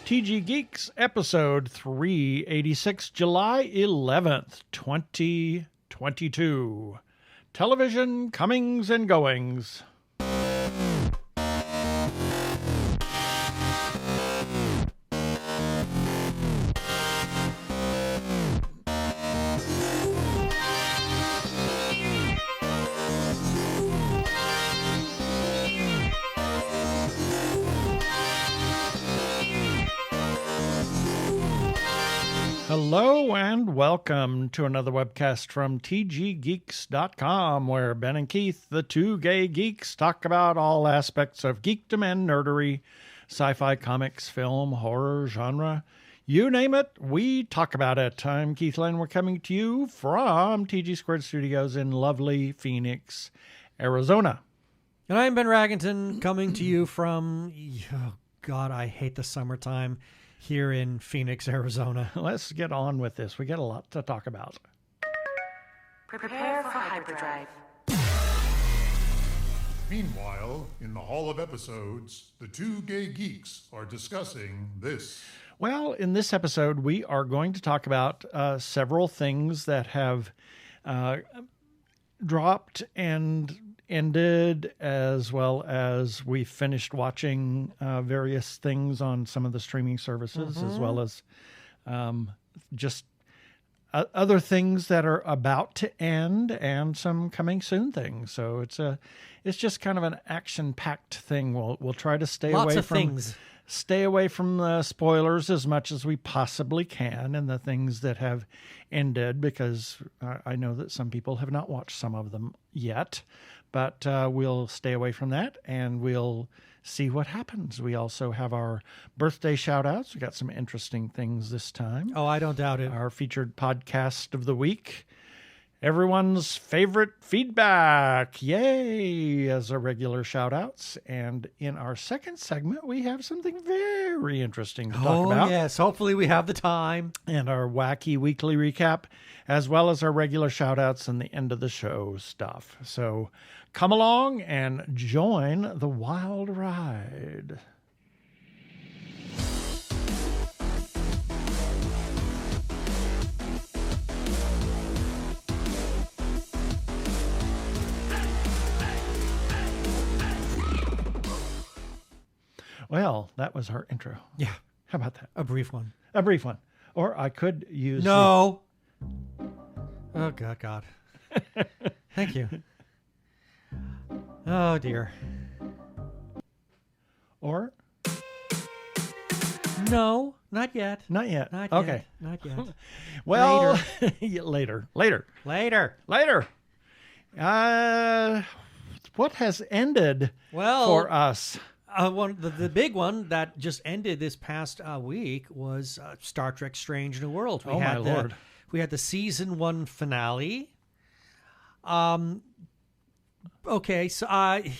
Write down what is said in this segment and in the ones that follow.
TG Geeks, episode 386, July 11th, 2022. Television comings and goings. Hello and welcome to another webcast from tggeeks.com, where Ben and Keith, the two gay geeks, talk about all aspects of geekdom and nerdery, sci-fi, comics, film, horror, genre. You name it, we talk about it. I'm Keith Lynn. We're coming to you from TG Squared Studios in lovely Phoenix, Arizona. And I'm Ben Raggington, coming to you from, oh God, I hate the summertime, here in Phoenix, Arizona. Let's get on with this. We got a lot to talk about. Prepare for hyperdrive. Meanwhile, in the Hall of Episodes, the two gay geeks are discussing this. Well, in this episode, we are going to talk about several things that have dropped and ended, as well as we finished watching various things on some of the streaming services, as well as just other things that are about to end and some coming soon things. So it's just kind of an action-packed thing. We'll try to stay away from the spoilers as much as we possibly can, and the things that have ended, because I know that some people have not watched some of them yet. But we'll stay away from that, and we'll see what happens. We also have our birthday shout-outs. We got some interesting things this time. Oh, I don't doubt it. Our featured podcast of the week. Everyone's favorite feedback. Yay! As our regular shout-outs. And in our second segment, we have something very interesting to talk about. Oh, yes. Hopefully we have the time. And our wacky weekly recap, as well as our regular shout-outs and the end of the show stuff. So come along and join the wild ride. Well, that was our intro. Yeah. How about that? A brief one. A brief one. Or I could use... No. Oh, God. Thank you. Oh, dear. Or? No, not yet. Not yet. Not okay. yet. Not yet. Well, later. Later. What has ended for us? The big one that just ended this past week was Star Trek Strange New Worlds. My Lord. We had the season 1 finale. Okay, so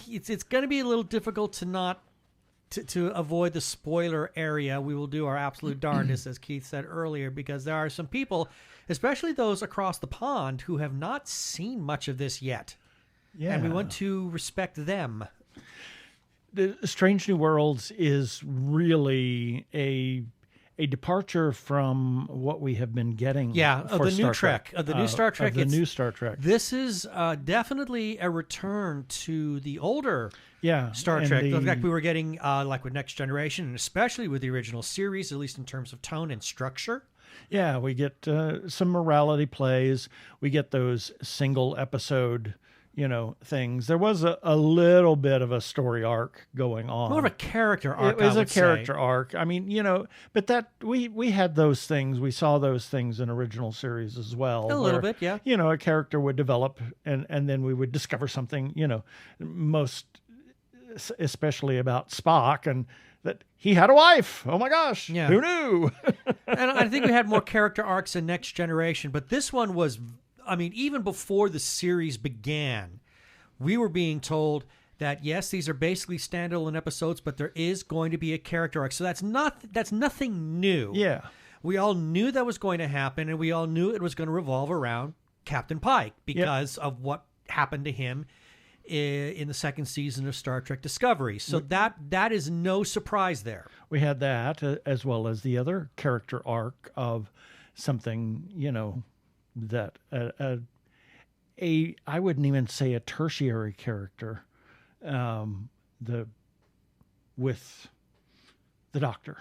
it's going to be a little difficult to avoid the spoiler area. We will do our absolute darndest, as Keith said earlier, because there are some people, especially those across the pond, who have not seen much of this yet. Yeah. And we want to respect them. The Strange New Worlds is really a departure from what we have been getting. Yeah, of the new Trek. Of the new Star Trek. Of the new Star Trek. This is definitely a return to the older Star Trek. In fact, we were getting, like with Next Generation, and especially with the original series, at least in terms of tone and structure. Yeah, we get some morality plays. We get those single episode things. There was a little bit of a story arc going on. More of a character arc. It was a character arc. I mean, but that we had those things. We saw those things in original series as well. A little bit, yeah. A character would develop and then we would discover something, most especially about Spock, and that he had a wife. Oh my gosh. Yeah. Who knew? And I think we had more character arcs in Next Generation, but this one was, even before the series began, we were being told that, yes, these are basically standalone episodes, but there is going to be a character arc. So that's nothing new. Yeah. We all knew that was going to happen, and we all knew it was going to revolve around Captain Pike because of what happened to him in the second season of Star Trek Discovery. So that is no surprise there. We had that as well as the other character arc of something, that I wouldn't even say a tertiary character, with the Doctor.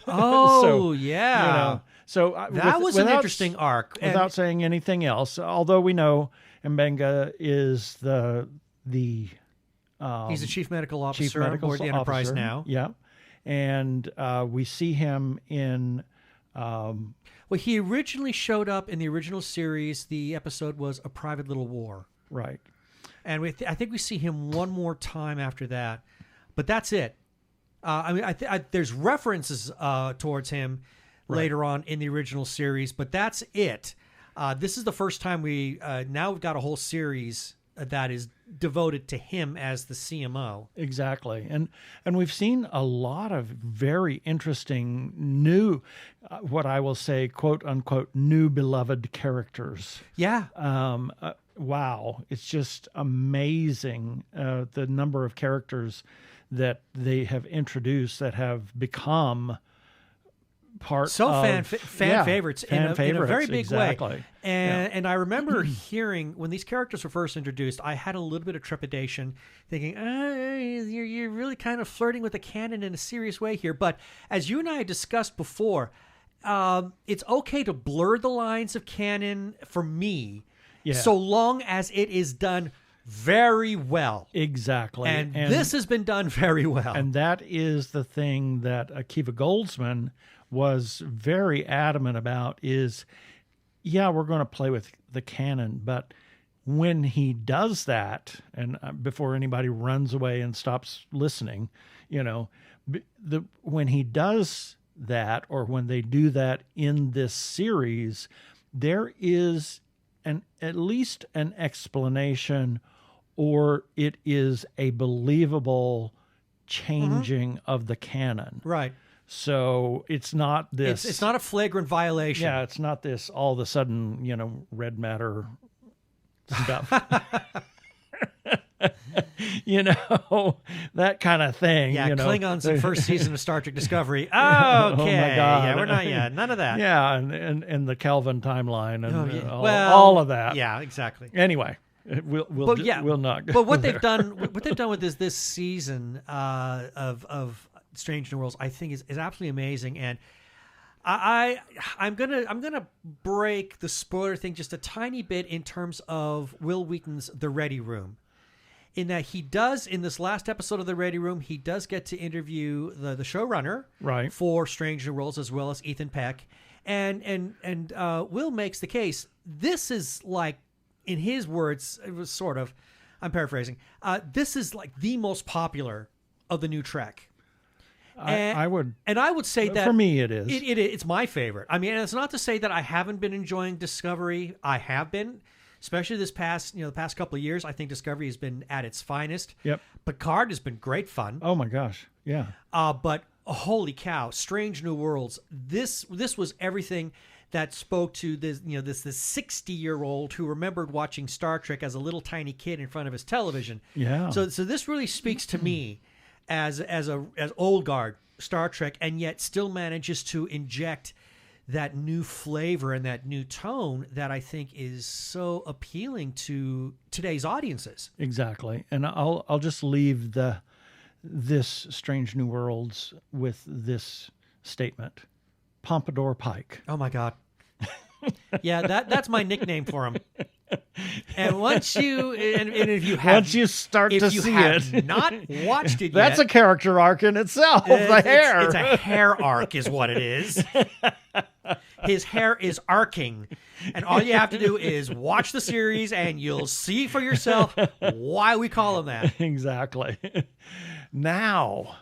Oh, So, yeah. So That was an interesting arc. Without saying anything else, although we know Mbenga is the he's the chief medical officer on board the Enterprise now. Yeah, and we see him in. Well, he originally showed up in the original series. The episode was A Private Little War. Right. And I think we see him one more time after that. But that's it. There's references towards him later on in the original series, but that's it. This is the first time now we've got a whole series that is devoted to him as the CMO. Exactly. And we've seen a lot of very interesting new, what I will say, quote unquote, new beloved characters. Yeah. Wow. It's just amazing the number of characters that they have introduced that have become part fan favorites in a very big exactly. way. And I remember hearing when these characters were first introduced, I had a little bit of trepidation, thinking, you're really kind of flirting with the canon in a serious way here. But as you and I had discussed before, it's okay to blur the lines of canon for me, so long as it is done very well. Exactly. And this has been done very well. And that is the thing that Akiva Goldsman was very adamant about is, we're going to play with the canon, but when he does that, and before anybody runs away and stops listening, when he does that, or when they do that in this series, there is at least an explanation, or it is a believable changing of the canon. Right. So it's not this. It's not a flagrant violation. Yeah, it's not this all of a sudden, red matter stuff. That kind of thing. Yeah, Klingons in first season of Star Trek Discovery. Okay. Oh my God. Yeah, we're not yet. None of that. Yeah, and the Kelvin timeline and all of that. Yeah, exactly. Anyway. We'll not. But what they've done with this season of Strange New Worlds, I think is absolutely amazing. And I'm gonna break the spoiler thing just a tiny bit in terms of Will Wheaton's The Ready Room, in that he does, in this last episode of The Ready Room, he does get to interview the showrunner for Strange New Worlds, as well as Ethan Peck, and Will makes the case. This is like, in his words, it was sort of, I'm paraphrasing, this is like the most popular of the new Trek. I would say that for me it is. It's my favorite. I mean, and it's not to say that I haven't been enjoying Discovery. I have been, especially the past couple of years. I think Discovery has been at its finest. Yep. Picard has been great fun. Oh my gosh, yeah. But holy cow, Strange New Worlds. This was everything that spoke to this 60-year-old who remembered watching Star Trek as a little tiny kid in front of his television. Yeah. So this really speaks to me as old guard Star Trek, and yet still manages to inject that new flavor and that new tone that I think is so appealing to today's audiences. Exactly. And I'll just leave this Strange New Worlds with this statement. Pompadour Pike. Oh my God. Yeah, that's my nickname for him. And once you start to see it, not watched it that's yet, a character arc in itself. The hair. It's a hair arc is what it is. His hair is arcing. And all you have to do is watch the series and you'll see for yourself why we call him that. Exactly. Now.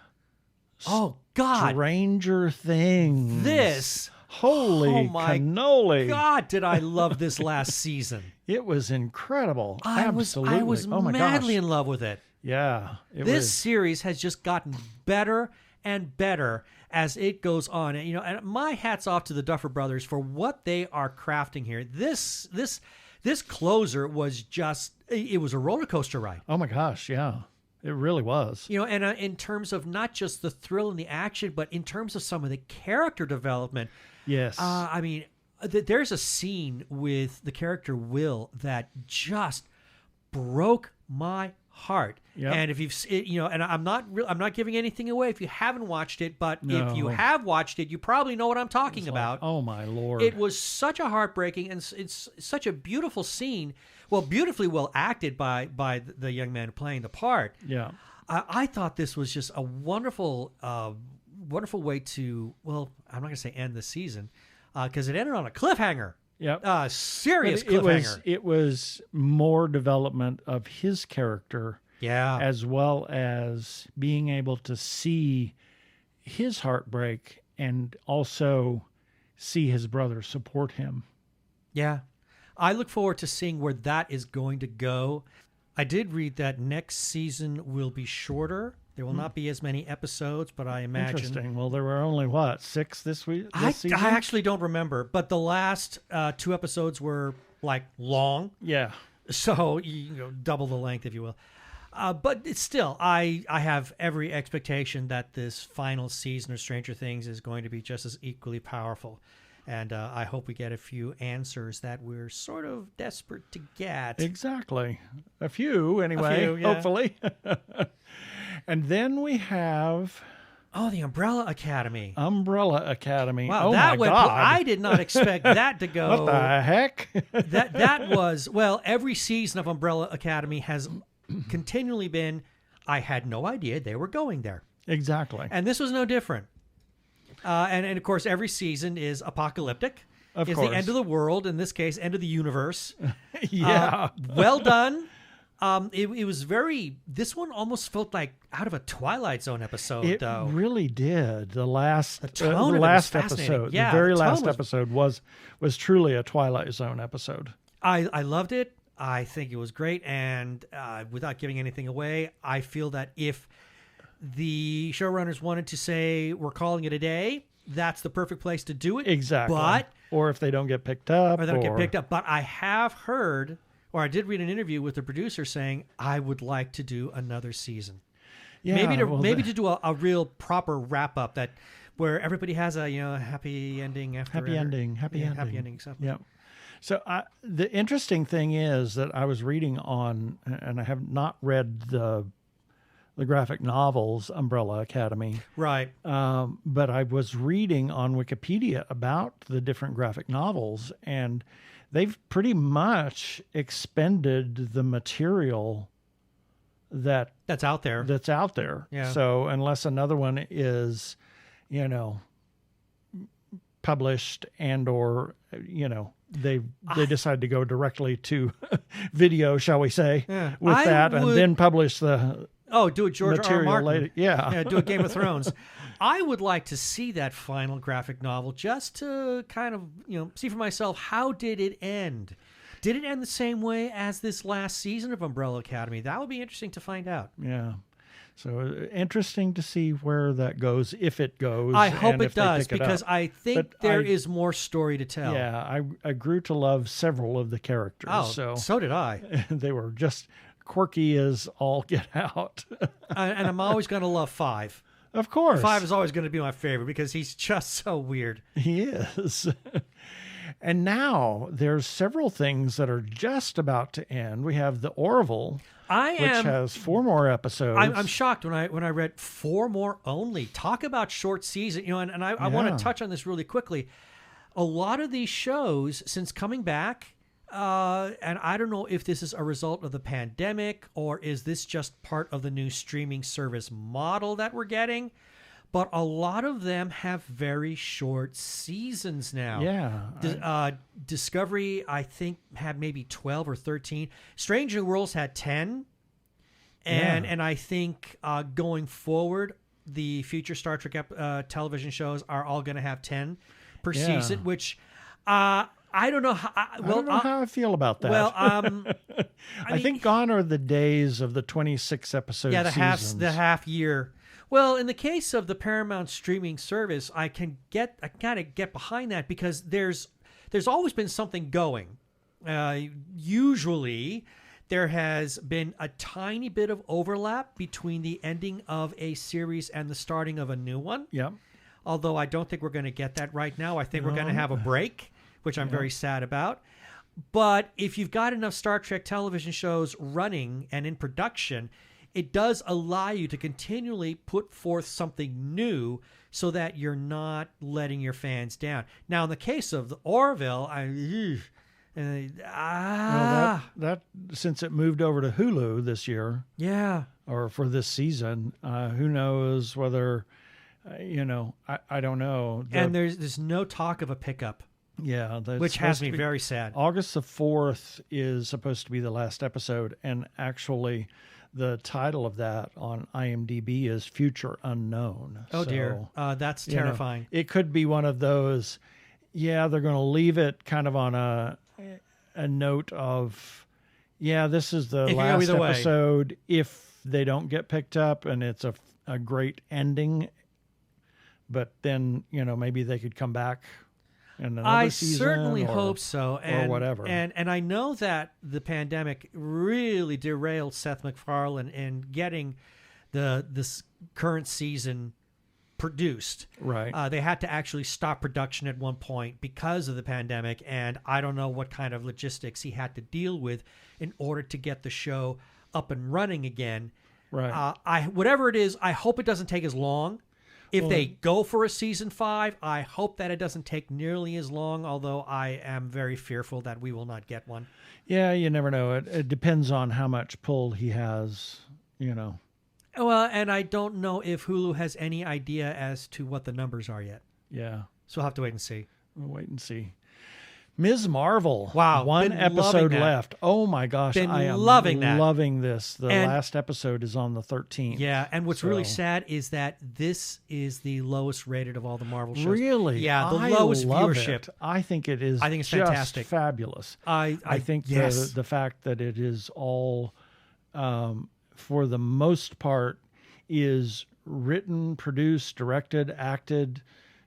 Oh, God. Stranger Things. This. Holy cannoli. God, did I love this last season. It was incredible. I was madly in love with it. Yeah. This series has just gotten better and better as it goes on. And my hat's off to the Duffer Brothers for what they are crafting here. This this closer was just, it was a roller coaster ride. Oh my gosh, yeah. It really was. You know, and in terms of not just the thrill and the action, but in terms of some of the character development. Yes. I mean, there's a scene with the character Will that just broke my heart. Yep. And if you've, and I'm not giving anything away if you haven't watched it, but No. if you have watched it, you probably know what I'm talking about. Oh my Lord. It was such a heartbreaking, and it's such a beautiful scene. Well, beautifully well acted by the young man playing the part. Yeah. I thought this was just a wonderful, wonderful way to, well, I'm not going to say end the season, because it ended on a cliffhanger. Yep. Serious But cliffhanger. It was more development of his character, Yeah. as well as being able to see his heartbreak and also see his brother support him. Yeah. I look forward to seeing where that is going to go. I did read that next season will be shorter. There will not be as many episodes, but I imagine. Interesting. Well, there were only, 6 this week? I This season? actually don't remember, but the last 2 episodes were like long. Yeah. So, double the length, if you will. But it's still, I have every expectation that this final season of Stranger Things is going to be just as equally powerful. And I hope we get a few answers that we're sort of desperate to get. Exactly. A few, anyway, few, yeah. hopefully. And then we have Oh, the Umbrella Academy. Umbrella Academy. Wow, Oh that my went. God. I did not expect that to go. What the heck? That was, well, every season of Umbrella Academy has continually been, I had no idea they were going there. Exactly. And this was no different. And of course, every season is apocalyptic. Of is course. the end of the world, in this case, end of the universe. Yeah. Well done. It was very, this one almost felt like out of a Twilight Zone episode, It though. really did. The last tone of it was last fascinating. episode, Yeah, the very the tone last was- episode was truly a Twilight Zone episode. I loved it. I think it was great. And without giving anything away, I feel that if the showrunners wanted to say, we're calling it a day, that's the perfect place to do it. Exactly. But, or if they don't get picked up. or they don't get picked up. But I have heard, or I did read an interview with the producer saying, I would like to do another season. Yeah, maybe to do a real proper wrap up that where everybody has a happy ending after Happy ending. happy ending stuff. Yeah. So the interesting thing is that I was reading on, and I have not read the graphic novels Umbrella Academy, Right. but I was reading on Wikipedia about the different graphic novels, and they've pretty much expended the material That's out there. that's out there. Yeah. So unless another one is, published and or they decide to go directly to video, shall we say, Yeah. with I that, would- and then publish the do it George R. R. material Martin. later. Yeah. Yeah, do a Game of Thrones. I would like to see that final graphic novel just to kind of, see for myself, how did it end? Did it end the same way as this last season of Umbrella Academy? That would be interesting to find out. Yeah. So interesting to see where that goes, if it goes. I hope and it if they does, pick it because up. I think But there is more story to tell. Yeah, I grew to love several of the characters. Oh, so did I. they were just quirky as all get out. And I'm always going to love 5. Of course. 5 is always going to be my favorite because he's just so weird. He is. And now there's several things that are just about to end. We have the Orville, which has 4 more episodes. I'm shocked when I read 4 more only. Talk about short season, and I want Yeah. to touch on this really quickly. A lot of these shows, since coming back, and I don't know if this is a result of the pandemic or is this just part of the new streaming service model that we're getting, but a lot of them have very short seasons now. Yeah. Discovery, I think, had maybe 12 or 13. Strange New Worlds had 10. And I think going forward, the future Star Trek television shows are all going to have 10 per season, which I don't know how. I don't know how I feel about that. Well, I think gone are the days of the 26 episode seasons. the half year. Well, in the case of the Paramount streaming service, I kind of get behind that because there's always been something going. Usually there has been a tiny bit of overlap between the ending of a series and the starting of a new one. Yeah. Although I don't think we're going to get that right now. I think we're going to have a break, which I'm very sad about. But if you've got enough Star Trek television shows running and in production, it does allow you to continually put forth something new so that you're not letting your fans down. Now, in the case of the Orville, Well, that since it moved over to Hulu this year, or for this season, who knows whether, I don't know. And there's no talk of a pickup. Yeah, which has me very sad. August the 4th is supposed to be the last episode, and actually, the title of that on IMDb is Future Unknown. Oh, dear. That's terrifying. It could be one of those, they're going to leave it kind of on a note of, this is the last episode if they don't get picked up, and it's a great ending. But then, maybe they could come back in another season. I certainly hope so. Or whatever. And I know that the pandemic really derailed Seth MacFarlane in getting this current season produced. Right. They had to actually stop production at one point because of the pandemic, and I don't know what kind of logistics he had to deal with in order to get the show up and running again. Right. Whatever it is, I hope it doesn't take as long. If they go for a season 5, I hope that it doesn't take nearly as long, although I am very fearful that we will not get one. Yeah, you never know. It depends on how much pull he has, Well, and I don't know if Hulu has any idea as to what the numbers are yet. Yeah. So we'll have to wait and see. We'll wait and see. Ms. Marvel. Wow. One episode left. Oh my gosh. I am loving this. The last episode is on the 13th. Yeah. And what's really sad is that this is the lowest rated of all the Marvel shows. Really? Yeah. The lowest viewership. It. I think it is. I think it's just fantastic. Fabulous. I think the fact that it is all, for the most part, is written, produced, directed, acted.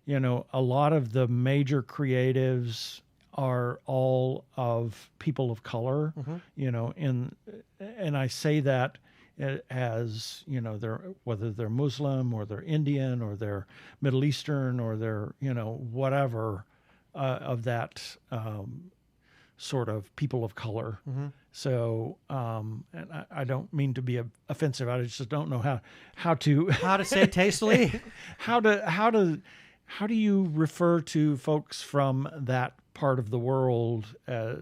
A lot of the major creatives are all of people of color, and I say that as, they're, whether they're Muslim or they're Indian or they're Middle Eastern or they're, whatever, of that sort of people of color. So, and I don't mean to be offensive. I just don't know how to say it tastefully. How do you refer to folks from that part of the world, well,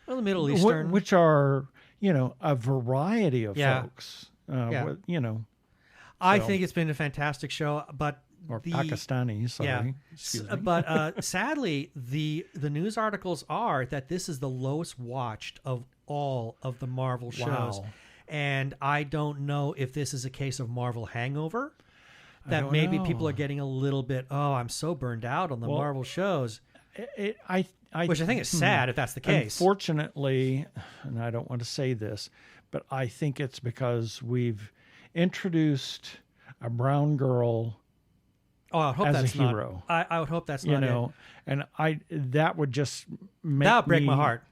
the Middle Eastern, which are, a variety of folks, I think it's been a fantastic show, but Pakistani, sorry. Excuse me. But sadly, the news articles are that this is the lowest watched of all of the Marvel shows. And I don't know if this is a case of Marvel hangover, that maybe people are getting a little bit, I'm so burned out on the Marvel shows. Which I think is sad if that's the case. Unfortunately, and I don't want to say this, but I think it's because we've introduced a brown girl I would hope as that's a hero. I would hope that's not it. And that would just make that would break my heart.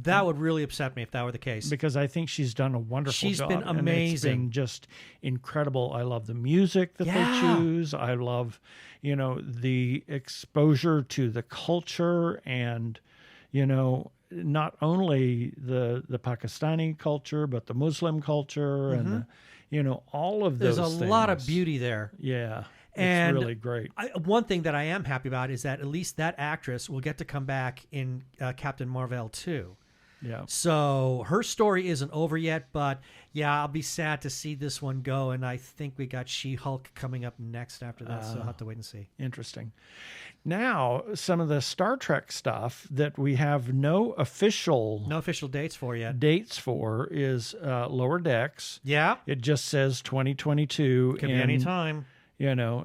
That would really upset me if that were the case. Because I think she's done a wonderful job. She's been amazing. And it's been just incredible. I love the music that they choose. I love, the exposure to the culture and, not only the Pakistani culture, but the Muslim culture and, all of those things. There's a lot of beauty there. Yeah. And it's really great. One thing that I am happy about is that at least that actress will get to come back in Captain Marvel 2. Yeah. So her story isn't over yet, but I'll be sad to see this one go. And I think we got She-Hulk coming up next after that, so I'll have to wait and see. Interesting. Now, some of the Star Trek stuff that we have no official dates for yet. Dates for is Lower Decks. Yeah. It just says 2022. Could be any time.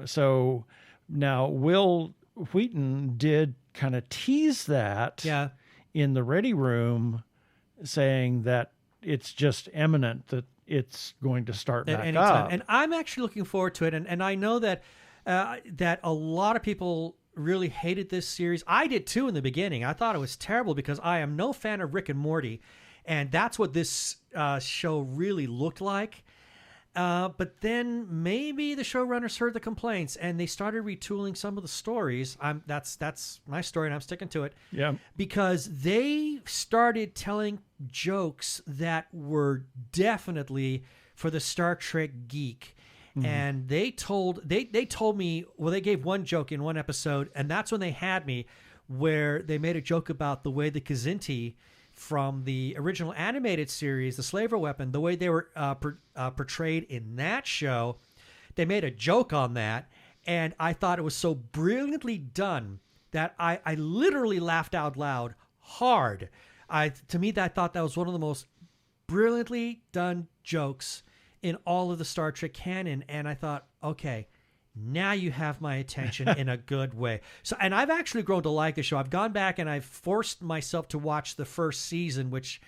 So now Will Wheaton did kind of tease that in the Ready Room, saying that it's just imminent that it's going to start back up. And I'm actually looking forward to it. And I know that that a lot of people really hated this series. I did too in the beginning. I thought it was terrible because I am no fan of Rick and Morty, and that's what this show really looked like. But then maybe the showrunners heard the complaints and they started retooling some of the stories. That's my story, and I'm sticking to it. Yeah. Because they started telling jokes that were definitely for the Star Trek geek. And they told me, well, they gave one joke in one episode, and that's when they had me, where they made a joke about the way the Kzinti from the original animated series, the Slaver Weapon, the way they were portrayed in that show. They made a joke on that, and I thought it was so brilliantly done that I literally laughed out loud hard. To me, I thought that was one of the most brilliantly done jokes in all of the Star Trek canon, and I thought, okay, now you have my attention in a good way. So, and I've actually grown to like the show. I've gone back and I've forced myself to watch the first season, which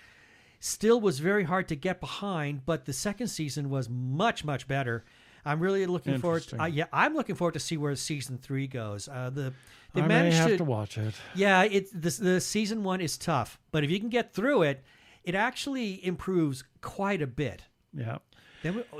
still was very hard to get behind, but the second season was much, much better. I'm really looking forward. I'm looking forward to see where season 3 goes. They I managed may have to watch it. Yeah, the season 1 is tough, but if you can get through it, it actually improves quite a bit. Yeah.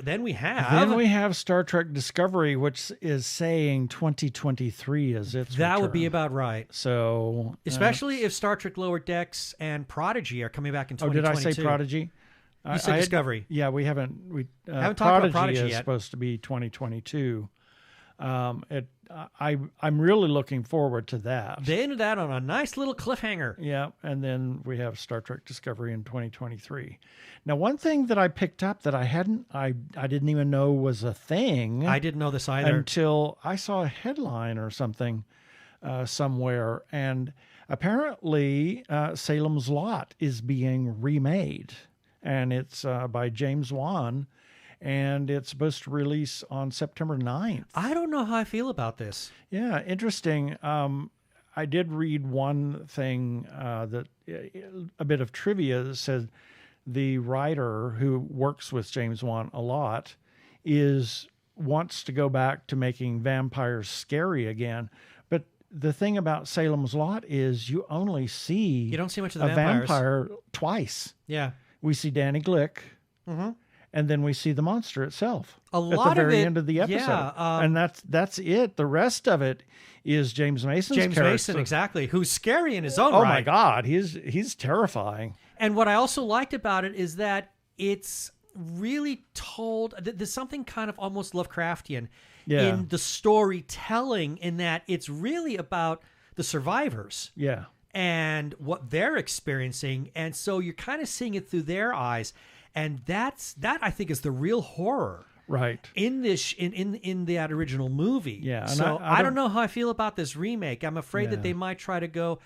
Then we have Star Trek Discovery, which is saying 2023 is its that would return. be about right. So, especially if Star Trek Lower Decks and Prodigy are coming back in 2022. Oh, did I say Prodigy? You said Discovery. Yeah, we haven't. Haven't talked about Prodigy is yet. Supposed to be 2022. I'm really looking forward to that. They ended that on a nice little cliffhanger. Yeah, and then we have Star Trek Discovery in 2023. Now, one thing that I picked up that I didn't even know was a thing. I didn't know this either until I saw a headline or something somewhere, and apparently Salem's Lot is being remade, and it's by James Wan. And it's supposed to release on September 9th. I don't know how I feel about this. Yeah, interesting. I did read one thing that a bit of trivia that said the writer who works with James Wan a lot wants to go back to making vampires scary again. But the thing about Salem's Lot is you only see you don't see much of the vampire twice. Yeah, we see Danny Glick. Mm-hmm. And then we see the monster itself at the very end of the episode. Yeah, and that's it. The rest of it is James Mason's character. James Mason, exactly, who's scary in his own right. Oh, right. my God. He's terrifying. And what I also liked about it is that it's really told, there's something kind of almost Lovecraftian in the storytelling, in that it's really about the survivors. Yeah. And what they're experiencing. And so you're kind of seeing it through their eyes. And that I think is the real horror, right? In this, in that original movie. Yeah. And so I don't know how I feel about this remake. I'm afraid that they might try to go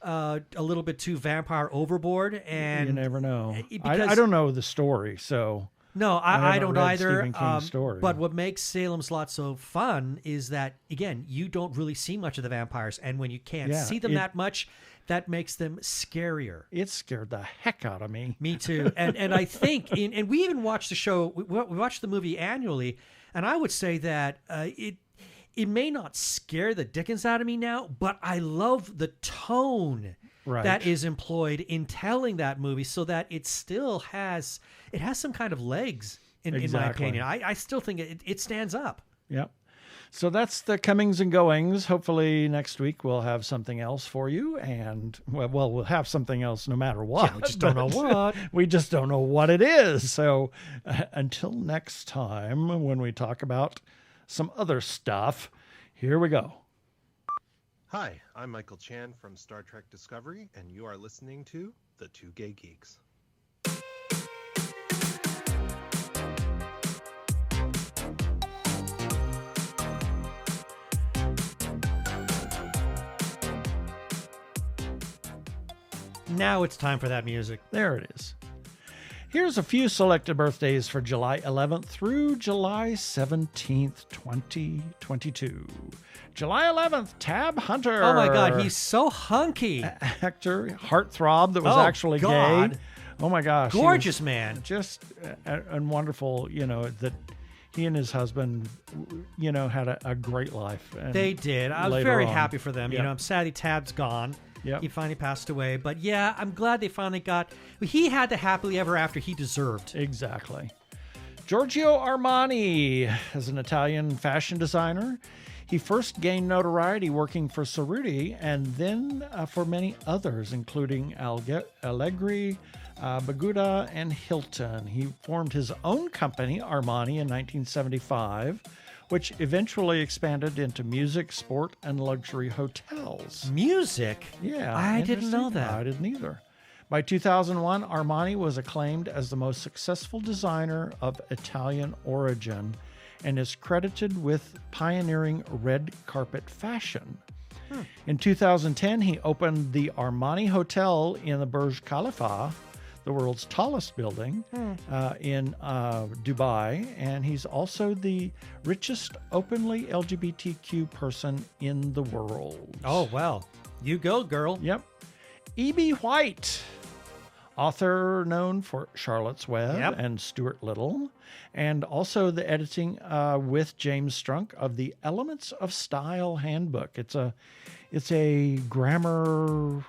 a little bit too vampire overboard, and you never know. I don't know the story, so no, I don't either. Stephen King's story. But what makes Salem's Lot so fun is that, again, you don't really see much of the vampires, and when you can't see them that much, that makes them scarier. It scared the heck out of me. Me too. And I think, and we even watched the show, we watched the movie annually, and I would say that it may not scare the dickens out of me now, but I love the tone that is employed in telling that movie, so that it still has some kind of legs, in my opinion. I still think it stands up. Yep. So that's the comings and goings. Hopefully next week we'll have something else for you. And, well, we'll have something else no matter what. Yeah, we just don't know what. We just don't know what it is. So until next time, when we talk about some other stuff, here we go. Hi, I'm Michael Chan from Star Trek Discovery, and you are listening to The Two Gay Geeks. Now it's time for that music. There it is. Here's a few selected birthdays for July 11th through July 17th, 2022. July 11th, Tab Hunter. Oh my God, he's so hunky. Actor, heartthrob that was actually gay. Oh my gosh. Gorgeous man. Just and wonderful, that he and his husband, had a great life. And They did. I was later very on- happy for them. Yep. I'm sad Tab's gone. Yep. He finally passed away. But yeah, I'm glad they finally got. He had the happily ever after he deserved. Exactly. Giorgio Armani is an Italian fashion designer. He first gained notoriety working for Cerruti and then for many others, including Allegri, Baguda, and Hilton. He formed his own company, Armani, in 1975, which eventually expanded into music, sport, and luxury hotels. Music? Yeah. I didn't know interesting. that. I didn't either. By 2001, Armani was acclaimed as the most successful designer of Italian origin and is credited with pioneering red carpet fashion. In 2010, he opened the Armani Hotel in the Burj Khalifa, the world's tallest building, in Dubai, and he's also the richest openly LGBTQ person in the world. Oh, well. You go, girl. Yep. E.B. White, author known for Charlotte's Web Yep. and Stuart Little, and also the editing with James Strunk of the Elements of Style Handbook. It's a grammar,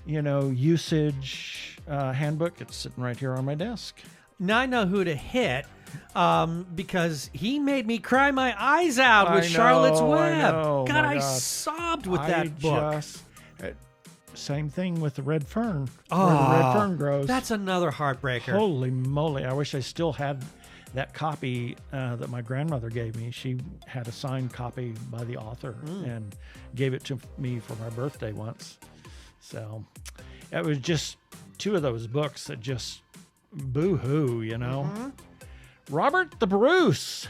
usage handbook. It's sitting right here on my desk. Now I know who to hit because he made me cry my eyes out with Charlotte's Web. God, my I God. sobbed with that book. Same thing with the red fern, where the red fern grows. That's another heartbreaker. Holy moly. I wish I still had that copy that my grandmother gave me. She had a signed copy by the author and gave it to me for my birthday once. So it was just two of those books that just boo-hoo, Robert the Bruce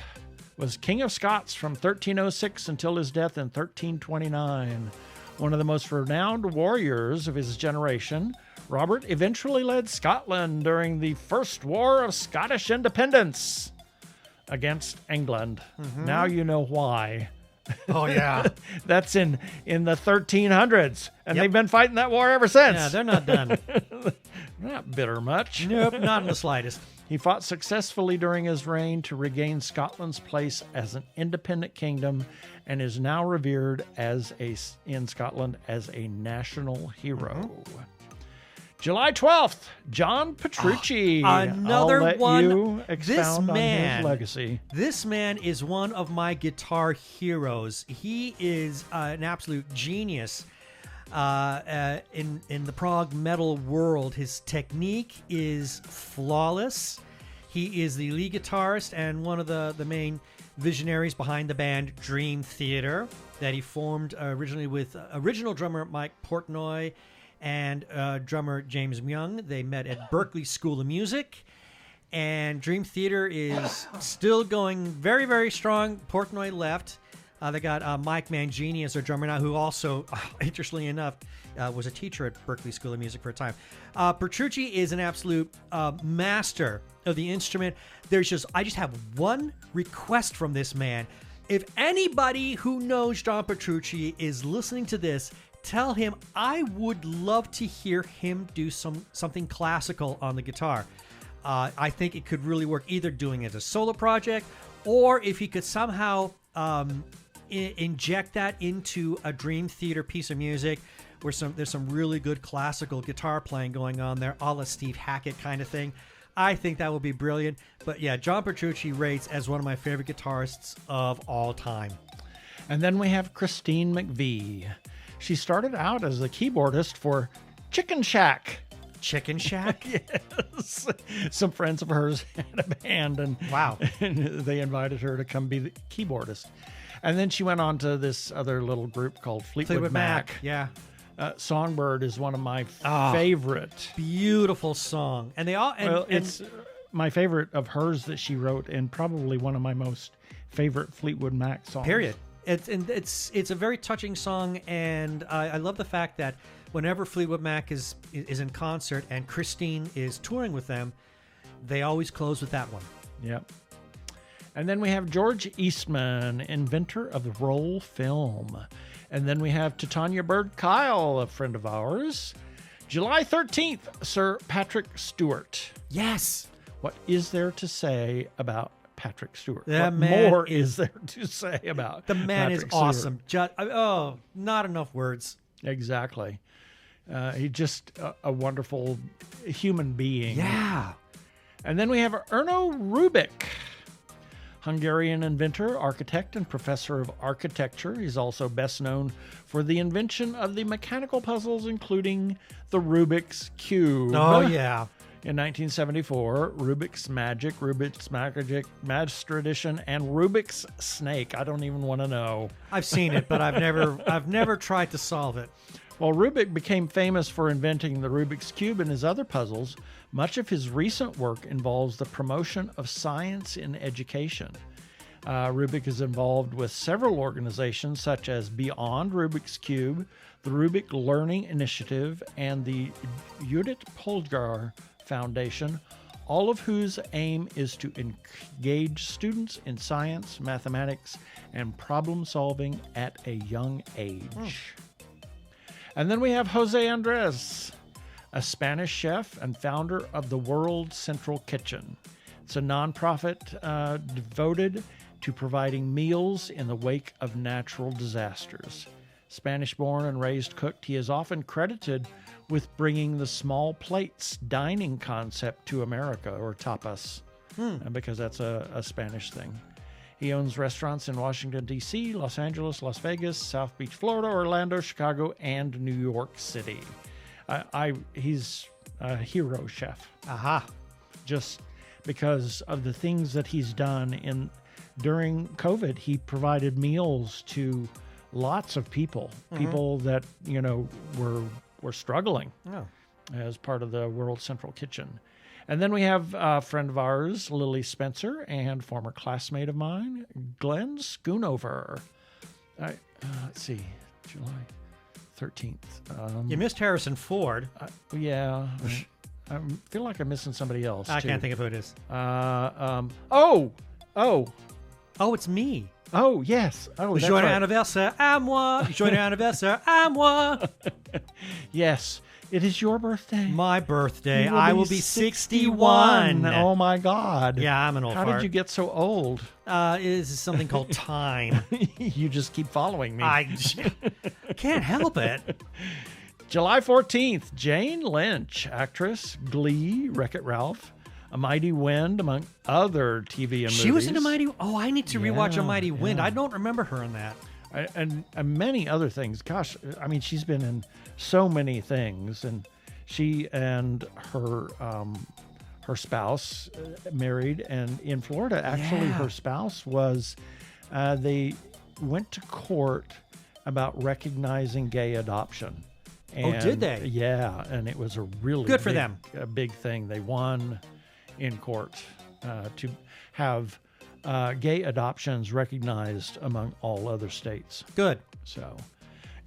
was King of Scots from 1306 until his death in 1329. One of the most renowned warriors of his generation, Robert eventually led Scotland during the First War of Scottish Independence against England. Now you know why. Oh, yeah. That's in the 1300s, and they've been fighting that war ever since. Yeah, they're not done. Not bitter much. Nope, not in the slightest. He fought successfully during his reign to regain Scotland's place as an independent kingdom and is now revered in Scotland as a national hero. July 12th, John Petrucci. Another I'll let one. you expound on his legacy. This man is one of my guitar heroes. He is an absolute genius in the prog metal world. His technique is flawless. He is the lead guitarist and one of the main visionaries behind the band Dream Theater that he formed originally with original drummer Mike Portnoy and drummer James Wan. They met at Berklee School of Music, and Dream Theater is still going very, very strong. Portnoy left. They got Mike Mangini as their drummer now, who also, interestingly enough, was a teacher at Berklee School of Music for a time. Petrucci is an absolute master of the instrument. I just have one request from this man. If anybody who knows John Petrucci is listening to this, tell him I would love to hear him do something classical on the guitar. I think it could really work, either doing it as a solo project, or if he could somehow inject that into a Dream Theater piece of music where there's some really good classical guitar playing going on there, a la Steve Hackett kind of thing. I think that would be brilliant. But yeah, John Petrucci rates as one of my favorite guitarists of all time. And then we have Christine McVie. She started out as a keyboardist for Chicken Shack. Chicken Shack? Yes. Some friends of hers had a band, and wow, and they invited her to come be the keyboardist. And then she went on to this other little group called Fleetwood Mac. Yeah. Songbird is one of my favorite. Beautiful song. And they all... it's my favorite of hers that she wrote, and probably one of my most favorite Fleetwood Mac songs. Period. It's a very touching song, and I love the fact that whenever Fleetwood Mac is in concert and Christine is touring with them, they always close with that one. Yep. And then we have George Eastman, inventor of the roll film. And then we have Titania Bird Kyle, a friend of ours. July 13th, Sir Patrick Stewart. Yes. What is there to say about Patrick Stewart. That What man more is there to say about The man Patrick is Stewart? awesome. Not enough words. Exactly. He's just a wonderful human being. Yeah. And then we have Erno Rubik, Hungarian inventor, architect, and professor of architecture. He's also best known for the invention of the mechanical puzzles, including the Rubik's Cube. Oh, yeah. In 1974, Rubik's Magic, Master Edition, and Rubik's Snake. I don't even want to know. I've seen it, but I've never tried to solve it. While Rubik became famous for inventing the Rubik's Cube and his other puzzles, much of his recent work involves the promotion of science in education. Rubik is involved with several organizations such as Beyond Rubik's Cube, the Rubik Learning Initiative, and the Judith Polgar Foundation, all of whose aim is to engage students in science, mathematics, and problem solving at a young age. And then we have Jose Andres, a Spanish chef and founder of the World Central Kitchen. It's a nonprofit devoted to providing meals in the wake of natural disasters. Spanish-born and raised cook, he is often credited with bringing the small plates dining concept to America, or tapas, because that's a Spanish thing. He owns restaurants in Washington, D.C., Los Angeles, Las Vegas, South Beach, Florida, Orlando, Chicago, and New York City. He's a hero chef. Aha. Just because of the things that he's done during COVID. He provided meals to lots of people, people that, were struggling as part of the World Central Kitchen. And then we have a friend of ours, Lily Spencer, and former classmate of mine, Glenn Schoonover. Let's see, July 13th. You missed Harrison Ford. Yeah. I feel like I'm missing somebody else. I too. can't think of who it is. Oh, it's me. Oh, yes. Oh, that's Joyeux right. anniversaire à moi. Joyeux anniversaire à moi. Yes. It is your birthday. My birthday. You I will be 61. Oh, my God. Yeah, I'm an old How fart. did you get so old? It is something called time. You just keep following me. I can't help it. July 14th, Jane Lynch, actress, Glee, Wreck-It Ralph, A Mighty Wind, among other TV and movies. She was in A Mighty... Oh, I need to rewatch A Mighty Wind. yeah. I don't remember her in that. And many other things. Gosh, I mean, she's been in so many things. And she and her spouse married, and in Florida, actually, her spouse was... they went to court about recognizing gay adoption. And, did they? Yeah, and it was a really Good for them. A big thing. They won in court to have gay adoptions recognized among all other states. Good. So,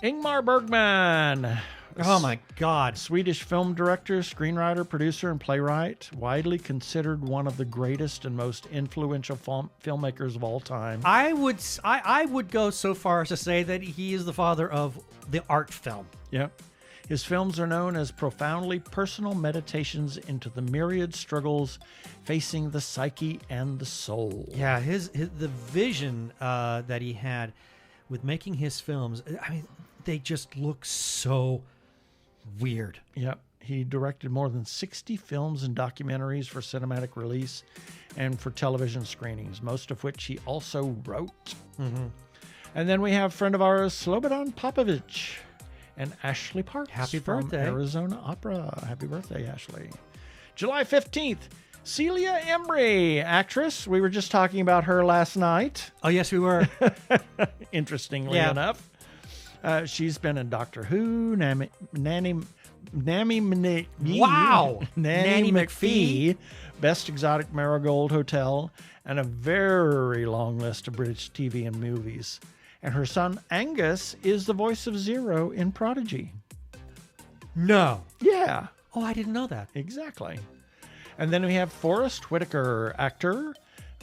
Ingmar Bergman. Oh, my God. Swedish film director, screenwriter, producer, and playwright, widely considered one of the greatest and most influential filmmakers of all time. I would go so far as to say that he is the father of the art film. Yep. His films are known as profoundly personal meditations into the myriad struggles facing the psyche and the soul. Yeah, the vision that he had with making his films, I mean, they just look so weird. Yep. He directed more than 60 films and documentaries for cinematic release and for television screenings, most of which he also wrote. Mm-hmm. And then we have friend of ours, Slobodan Popovich, and Ashley Parks. Happy from birthday. Arizona Opera. Happy birthday, Ashley. July 15th, Celia Embry, actress. We were just talking about her last night. Oh, yes, we were. Interestingly enough. She's been in Doctor Who, Nanny McPhee, Best Exotic Marigold Hotel, and a very long list of British TV and movies. And her son Angus is the voice of Zero in Prodigy. No. Yeah, Oh, I didn't know that. exactly. And then we have Forrest Whitaker, actor,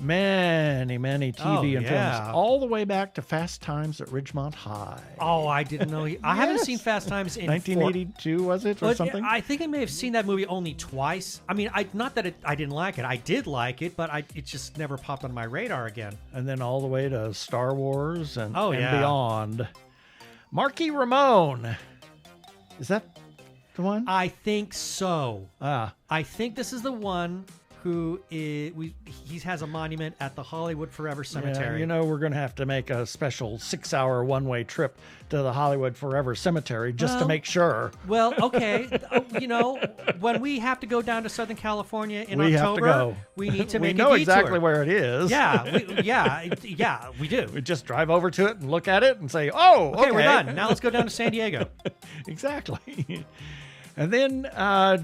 many TV and yeah. films, all the way back to Fast Times at Ridgemont High. Oh, I didn't know. I haven't seen Fast Times in 1982, was it, or something? I think I may have seen that movie only twice. I mean, not that I didn't like it. I did like it, but it just never popped on my radar again. And then all the way to Star Wars and yeah. beyond. Marky Ramone. Is that the one? I think so. Ah. I think this is the one who he has a monument at the Hollywood Forever Cemetery. Yeah, we're going to have to make a special 6-hour one-way trip to the Hollywood Forever Cemetery just to make sure. Well, okay. When we have to go down to Southern California in October, have to go. We need to make a We know detour. exactly where it is. Yeah, we do. We just drive over to it and look at it and say, oh, okay. We're done. Now let's go down to San Diego. Exactly. And then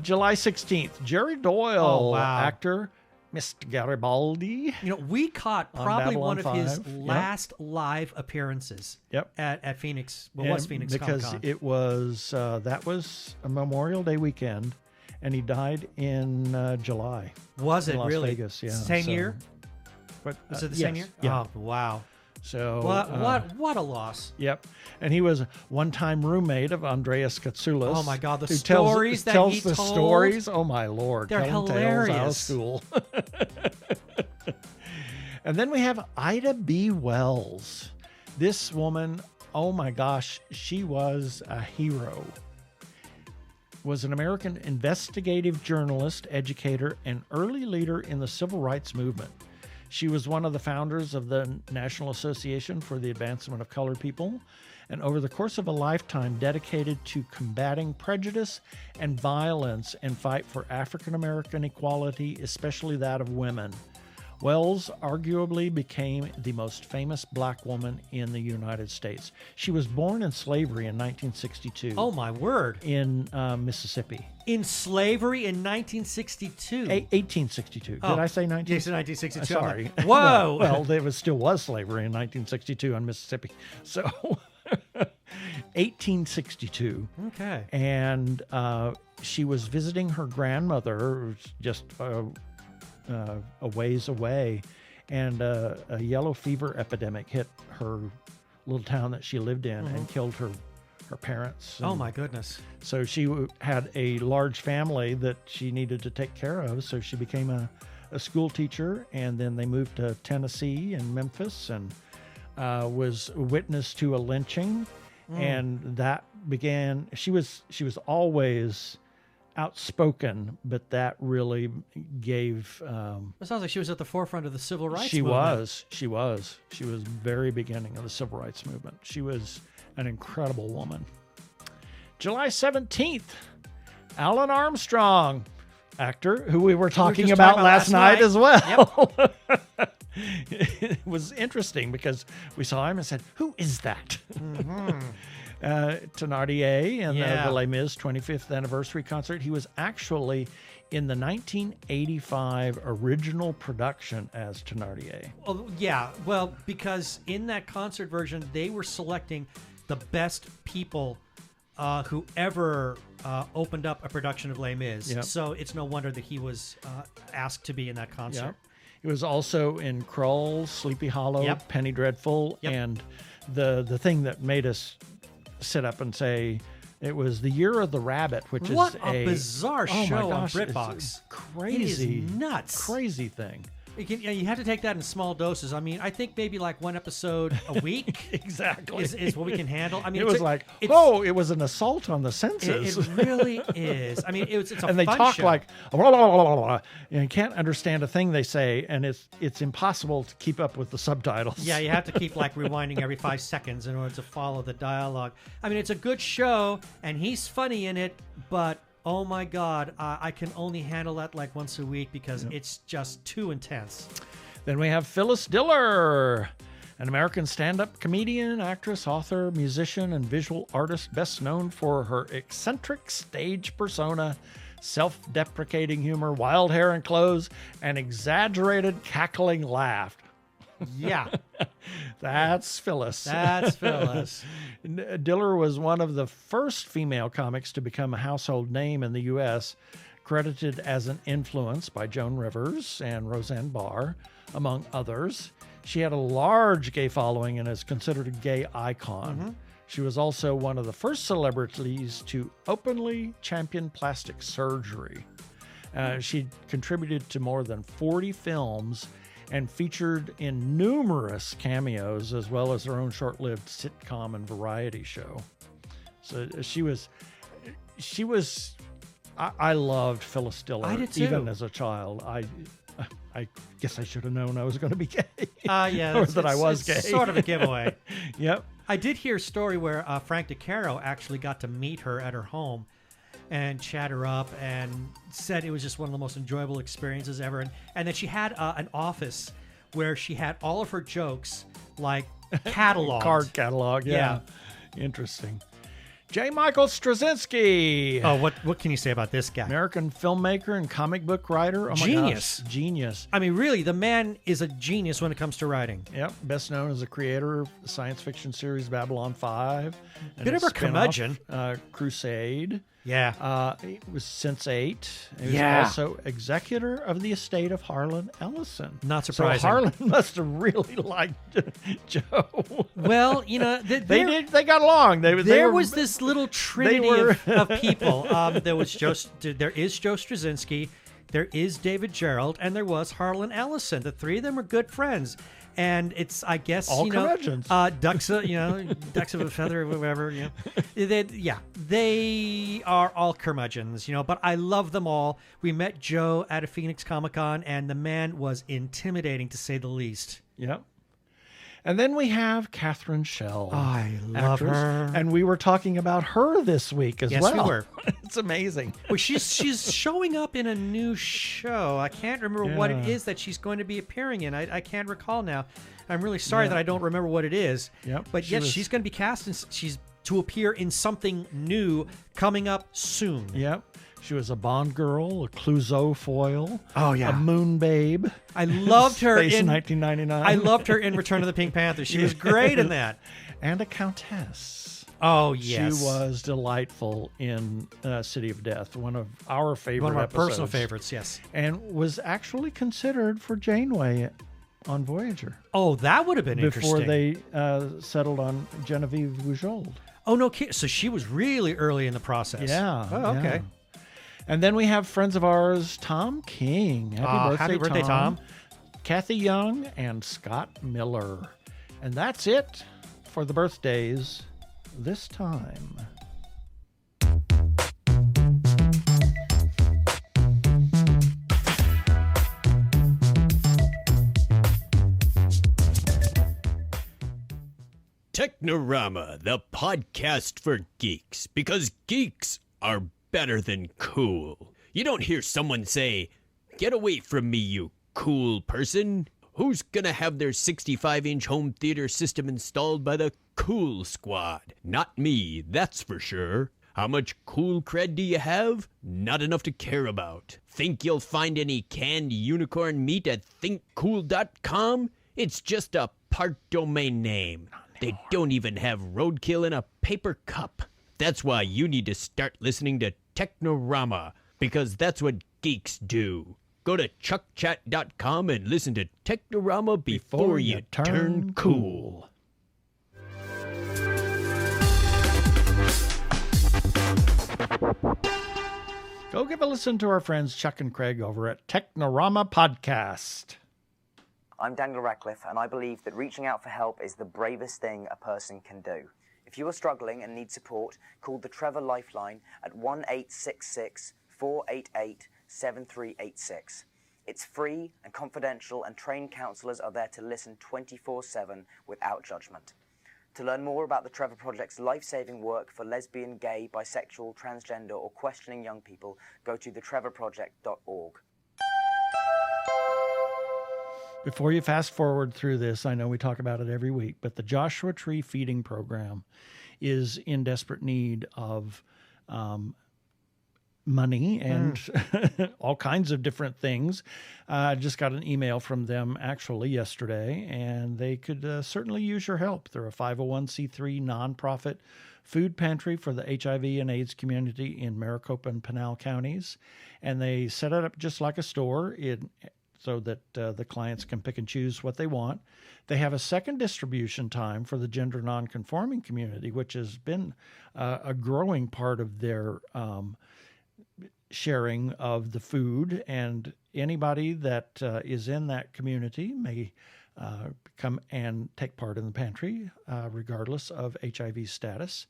July 16th, Jerry Doyle, actor, Mr. Garibaldi. We caught probably one of his 5. last live appearances at Phoenix. Was Phoenix because Comic-Con. it was that was a Memorial Day weekend, and he died in July. Was it in Las really? Vegas, yeah. Same year? But, Was it the same year? Yeah. Oh, wow. So What a loss. Yep. And he was a one-time roommate of Andreas Katsoulis. Oh my God, the who stories that tells he the told. stories. Oh my Lord. They're Telling hilarious. Tales out of school. And then we have Ida B. Wells. This woman, oh my gosh, she was a hero. Was an American investigative journalist, educator, and early leader in the civil rights movement. She was one of the founders of the National Association for the Advancement of Colored People, and over the course of a lifetime dedicated to combating prejudice and violence and fight for African American equality, especially that of women. Wells arguably became the most famous black woman in the United States. She was born in slavery in 1962. Oh my word. In Mississippi. In slavery in 1962. 1862. Did I say 19? Yes, 1962. Sorry. Whoa. well, there still was slavery in 1962 in Mississippi. So 1862. Okay. And she was visiting her grandmother just a ways away, and a yellow fever epidemic hit her little town that she lived in and killed her parents. Oh my goodness. So she had a large family that she needed to take care of, so she became a school teacher, and then they moved to Tennessee and Memphis, and was witness to a lynching, and that began. She was always outspoken, but that really gave It sounds like she was at the forefront of the civil rights movement. She was very beginning of the civil rights movement. She was an incredible woman. July 17th, Alan Armstrong, actor who we were talking about last night as well. Yep. It was interesting because we saw him and said, who is that? Thénardier and the Les Mis 25th anniversary concert. He was actually in the 1985 original production as Thénardier. Oh, yeah. Well, because in that concert version, they were selecting the best people who ever opened up a production of Les Mis. Yep. So it's no wonder that he was asked to be in that concert. Yep. He was also in Krull, Sleepy Hollow, Penny Dreadful, and the thing that made us sit up and say it was The Year of the Rabbit, which is a bizarre show on BritBox. It's crazy, it is nuts, crazy thing. You have to take that in small doses. I mean, I think maybe like one episode a week exactly is what we can handle. I mean, it was it was an assault on the senses. It really is. I mean, it's a and they fun talk show. like blah, blah, blah, blah, blah, and you can't understand a thing they say, and it's impossible to keep up with the subtitles. Yeah, you have to keep like rewinding every 5 seconds in order to follow the dialogue. I mean, it's a good show, and he's funny in it, but oh my God, I can only handle that like once a week because it's just too intense. Then we have Phyllis Diller, an American stand-up comedian, actress, author, musician, and visual artist, best known for her eccentric stage persona, self-deprecating humor, wild hair and clothes, and exaggerated cackling laugh. Yeah. That's Phyllis. That's Phyllis. Diller was one of the first female comics to become a household name in the U.S., credited as an influence by Joan Rivers and Roseanne Barr, among others. She had a large gay following and is considered a gay icon. She was also one of the first celebrities to openly champion plastic surgery. She contributed to more than 40 films and featured in numerous cameos, as well as her own short-lived sitcom and variety show. So I loved Phyllis Diller. I did too. Even as a child. I guess I should have known I was going to be gay. Yeah, or that I was gay. Sort of a giveaway. Yep. I did hear a story where Frank DeCaro actually got to meet her at her home and chat her up, and said it was just one of the most enjoyable experiences ever. And that she had an office where she had all of her jokes, like, cataloged. Card catalog, yeah. Interesting. J. Michael Straczynski. Oh, what can you say about this guy? American filmmaker and comic book writer. Oh my Genius. gosh, genius. I mean, really, the man is a genius when it comes to writing. Yep, best known as a creator of the science fiction series Babylon 5. And Bit of a curmudgeon. Crusade. Yeah. He was Sense8. He was Yeah. also executor of the estate of Harlan Ellison. Not surprising. So Harlan must have really liked Joe. Well, you know, They got along. There was this little trinity of people. There is Joe Straczynski, there is David Gerald, and there was Harlan Ellison. The three of them are good friends. And it's, I guess, all curmudgeons. ducks of a feather, whatever. They are all curmudgeons, but I love them all. We met Joe at a Phoenix Comic-Con, and the man was intimidating, to say the least. Yep. And then we have Catherine Schell. Oh, I love her. And we were talking about her this week as well. Yes, we were. It's amazing. Well, she's showing up in a new show. I can't remember what it is that she's going to be appearing in. I can't recall now. I'm really sorry that I don't remember what it is. Yep. But yes, she's going to be cast, and she's to appear in something new coming up soon. Yep. She was a Bond girl, a Clouseau foil. Oh, yeah. A moon babe. I loved her in 1999. I loved her in Return of the Pink Panther. She was great in that. And a countess. Oh, yes. She was delightful in City of Death, one of our favorite One of our episodes. personal favorites, yes. And was actually considered for Janeway on Voyager. Oh, that would have been before interesting. They settled on Genevieve Bujold. Oh, no kidding. So she was really early in the process. Yeah. Oh, okay. Yeah. And then we have friends of ours, Tom King. Happy birthday, Tom. Kathy Young and Scott Miller. And that's it for the birthdays this time. Technorama, the podcast for geeks, because geeks are better than cool. You don't hear someone say, "Get away from me, you cool person." Who's gonna have their 65-inch home theater system installed by the Cool Squad? Not me, that's for sure. How much cool cred do you have? Not enough to care about. Think you'll find any canned unicorn meat at thinkcool.com? It's just a part domain name. They don't even have roadkill in a paper cup. That's why you need to start listening to Technorama, because that's what geeks do. Go to chuckchat.com and listen to Technorama before you turn cool. Go give a listen to our friends Chuck and Craig over at Technorama Podcast. I'm Daniel Radcliffe, and I believe that reaching out for help is the bravest thing a person can do. If you are struggling and need support, call the Trevor Lifeline at 1-866-488-7386. It's free and confidential, and trained counsellors are there to listen 24/7 without judgment. To learn more about the Trevor Project's life-saving work for lesbian, gay, bisexual, transgender, or questioning young people, go to thetrevorproject.org. Before you fast forward through this, I know we talk about it every week, but the Joshua Tree Feeding Program is in desperate need of money and all kinds of different things. I just got an email from them actually yesterday, and they could certainly use your help. They're a 501c3 nonprofit food pantry for the HIV and AIDS community in Maricopa and Pinal counties, and they set it up just like a store so that the clients can pick and choose what they want. They have a second distribution time for the gender nonconforming community, which has been a growing part of their sharing of the food, and anybody that is in that community may come and take part in the pantry, regardless of HIV status.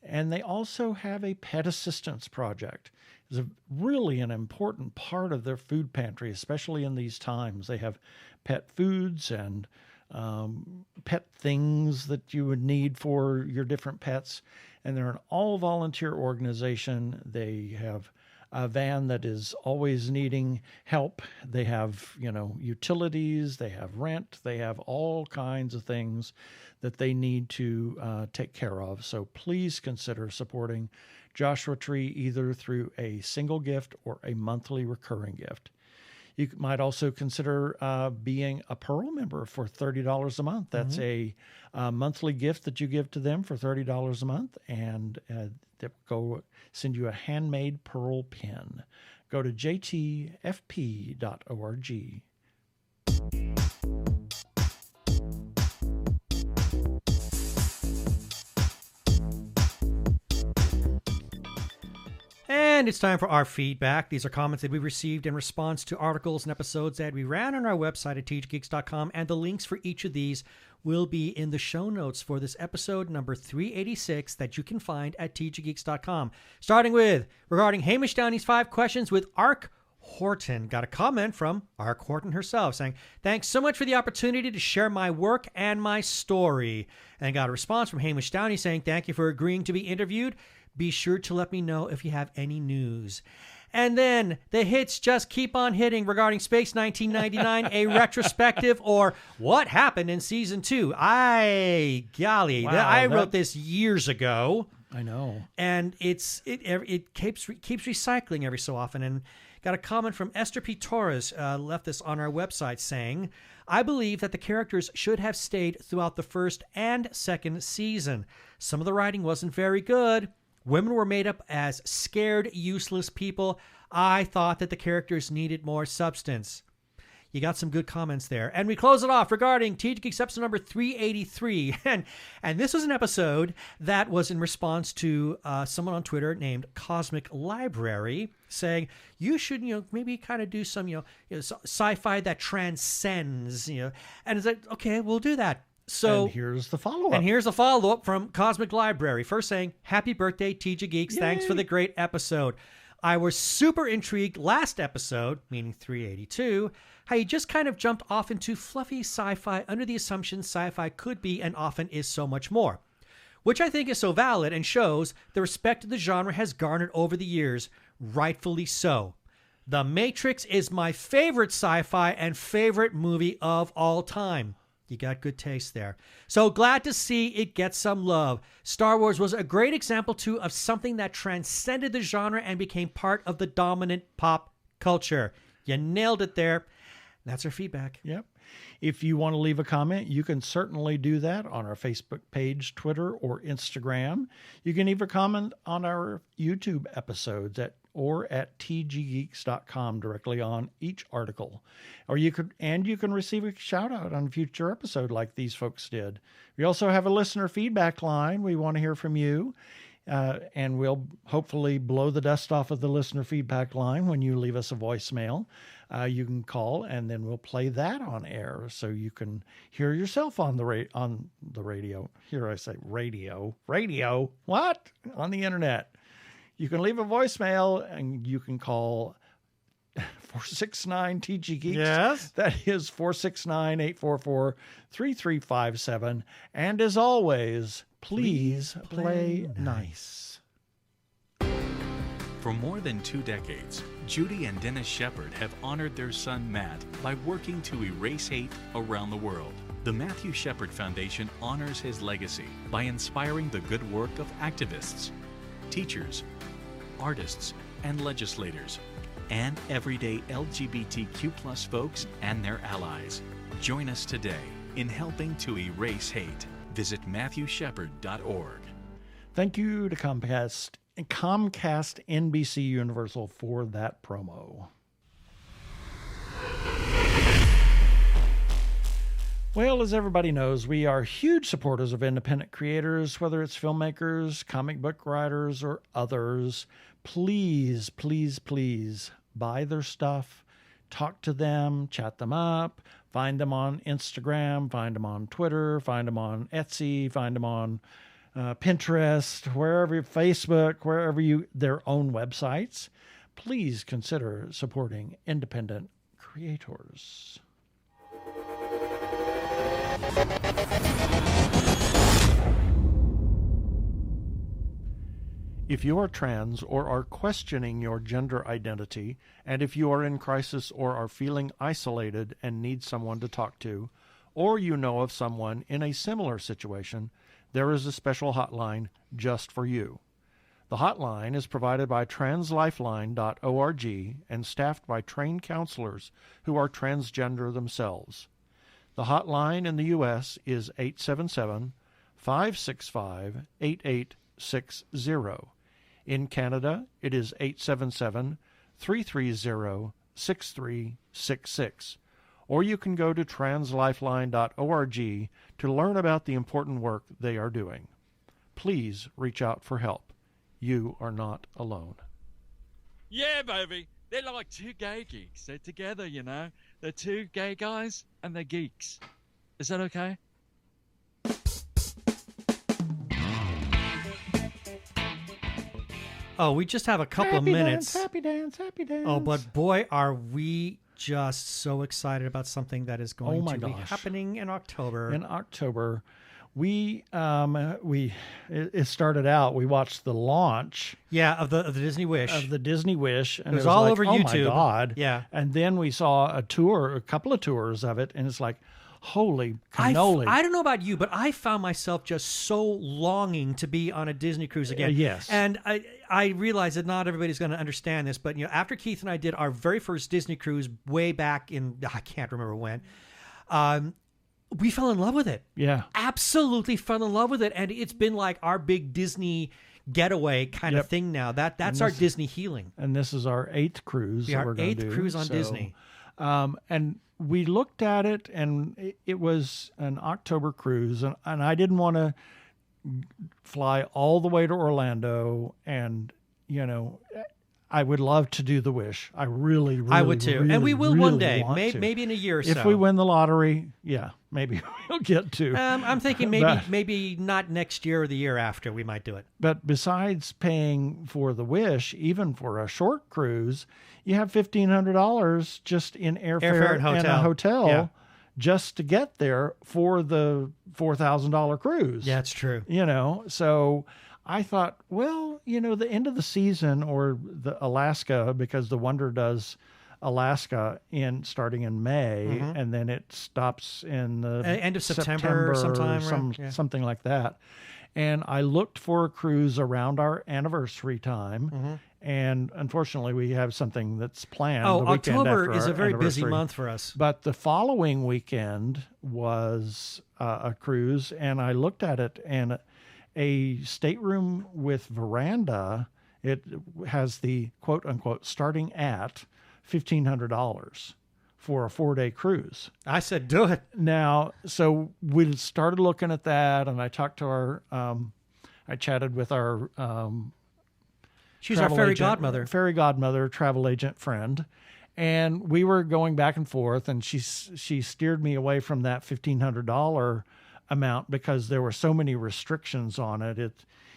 And they also have a pet assistance project. It's really an important part of their food pantry, especially in these times. They have pet foods and pet things that you would need for your different pets. And they're an all-volunteer organization. They have a van that is always needing help. They have, utilities, they have rent, they have all kinds of things that they need to take care of. So please consider supporting Joshua Tree either through a single gift or a monthly recurring gift. You might also consider being a Pearl member for $30 a month. That's a monthly gift that you give to them for $30 a month, and they'll go send you a handmade Pearl pin. Go to jtfp.org. And it's time for our feedback. These are comments that we received in response to articles and episodes that we ran on our website at tggeeks.com, and the links for each of these will be in the show notes for this episode number 386 that you can find at tggeeks.com. Starting with, regarding Hamish Downey's 5 questions with Ark Horton. Got a comment from Ark Horton herself saying, "Thanks so much for the opportunity to share my work and my story." And got a response from Hamish Downey saying, "Thank you for agreeing to be interviewed. Be sure to let me know if you have any news." And then the hits just keep on hitting regarding Space 1999, a retrospective, or what happened in season 2. Golly, Wow, I wrote this years ago. I know. And it keeps recycling every so often. And got a comment from Esther P. Torres, left this on our website saying, "I believe that the characters should have stayed throughout the first and second season. Some of the writing wasn't very good. Women were made up as scared, useless people. I thought that the characters needed more substance." You got some good comments there. And we close it off regarding TG Geeks episode number 383. And this was an episode that was in response to someone on Twitter named Cosmic Library saying, you should, maybe kind of do some, sci-fi that transcends, And it's like, okay, we'll do that. So, and here's the follow-up. And here's a follow-up from Cosmic Library. First saying, "Happy birthday, TG Geeks. Yay. Thanks for the great episode. I was super intrigued last episode," meaning 382, "how you just kind of jumped off into fluffy sci-fi under the assumption sci-fi could be and often is so much more. Which I think is so valid and shows the respect the genre has garnered over the years, rightfully so. The Matrix is my favorite sci-fi and favorite movie of all time." You got good taste there. "So glad to see it get some love. Star Wars was a great example, too, of something that transcended the genre and became part of the dominant pop culture." You nailed it there. That's our feedback. Yep. If you want to leave a comment, you can certainly do that on our Facebook page, Twitter, or Instagram. You can even comment on our YouTube episodes or at tggeeks.com directly on each article. Or you can receive a shout out on a future episode like these folks did. We also have a listener feedback line. We want to hear from you. And we'll hopefully blow the dust off of the listener feedback line when you leave us a voicemail. You can call, and then we'll play that on air, so you can hear yourself on the radio. Here I say radio. What? On the internet. You can leave a voicemail, and you can call 469 TG Geeks. Yes. That is 469-844-3357. And as always, please play nice. For more than 2 decades, Judy and Dennis Shepard have honored their son Matt by working to erase hate around the world. The Matthew Shepard Foundation honors his legacy by inspiring the good work of activists, teachers, artists, and legislators, and everyday LGBTQ+ folks and their allies. Join us today in helping to erase hate. Visit MatthewShepard.org. Thank you to Comcast NBC Universal for that promo. Well, as everybody knows, we are huge supporters of independent creators, whether it's filmmakers, comic book writers, or others. Please, please, please buy their stuff, talk to them, chat them up, find them on Instagram, find them on Twitter, find them on Etsy, find them on Pinterest, wherever, Facebook, wherever their own websites. Please consider supporting independent creators. If you are trans or are questioning your gender identity, and if you are in crisis or are feeling isolated and need someone to talk to, or you know of someone in a similar situation, there is a special hotline just for you. The hotline is provided by translifeline.org and staffed by trained counselors who are transgender themselves. The hotline in the U.S. is 877-565-8860. In Canada, it is 877-330-6366. Or you can go to translifeline.org to learn about the important work they are doing. Please reach out for help. You are not alone. Yeah, baby. They're like two gay geeks. They're together, you know. They're two gay guys and they're geeks. Is that okay? Oh, we just have a couple of minutes. Happy dance. Oh, but boy, are we just so excited about something that is going to be happening in October. In October, it started out, we watched the launch. Yeah, of the Disney Wish. Of the Disney Wish. And it was all like, over oh YouTube. My God. Yeah. And then we saw a couple of tours of it, and it's like, holy cannoli. I don't know about you, but I found myself just so longing to be on a Disney cruise again. Yes. And I realize that not everybody's going to understand this, but after Keith and I did our very first Disney cruise way back in, I can't remember when, we fell in love with it. Yeah. Absolutely fell in love with it. And it's been like our big Disney getaway kind of thing now. That's our Disney healing. And this is our 8th cruise. Our 8th cruise on Disney. And we looked at it, and it was an October cruise, and I didn't want to fly all the way to Orlando, and I would love to do the Wish. I really I would too, really, and we will really one day, want maybe in a year or so. If we win the lottery, yeah, maybe we'll get to. I'm thinking maybe not next year or the year after we might do it. But besides paying for the Wish, even for a short cruise, you have $1,500 just in airfare and a hotel just to get there for the $4,000 cruise. Yeah, it's true. So I thought, well, the end of the season, or the Alaska, because the Wonder does Alaska starting in May, and then it stops in the end of September sometime, something like that. And I looked for a cruise around our anniversary time, and unfortunately, we have something that's planned. Oh, the weekend October after is our a very busy anniversary. month for us. But the following weekend was a cruise, and I looked at it, and a stateroom with veranda, it has the quote-unquote starting at $1,500 for a 4-day cruise. I said, do it. Now, so we started looking at that, and I talked to I chatted with our she's our fairy godmother, travel agent friend, and we were going back and forth, and she steered me away from that $1,500 amount because there were so many restrictions on it.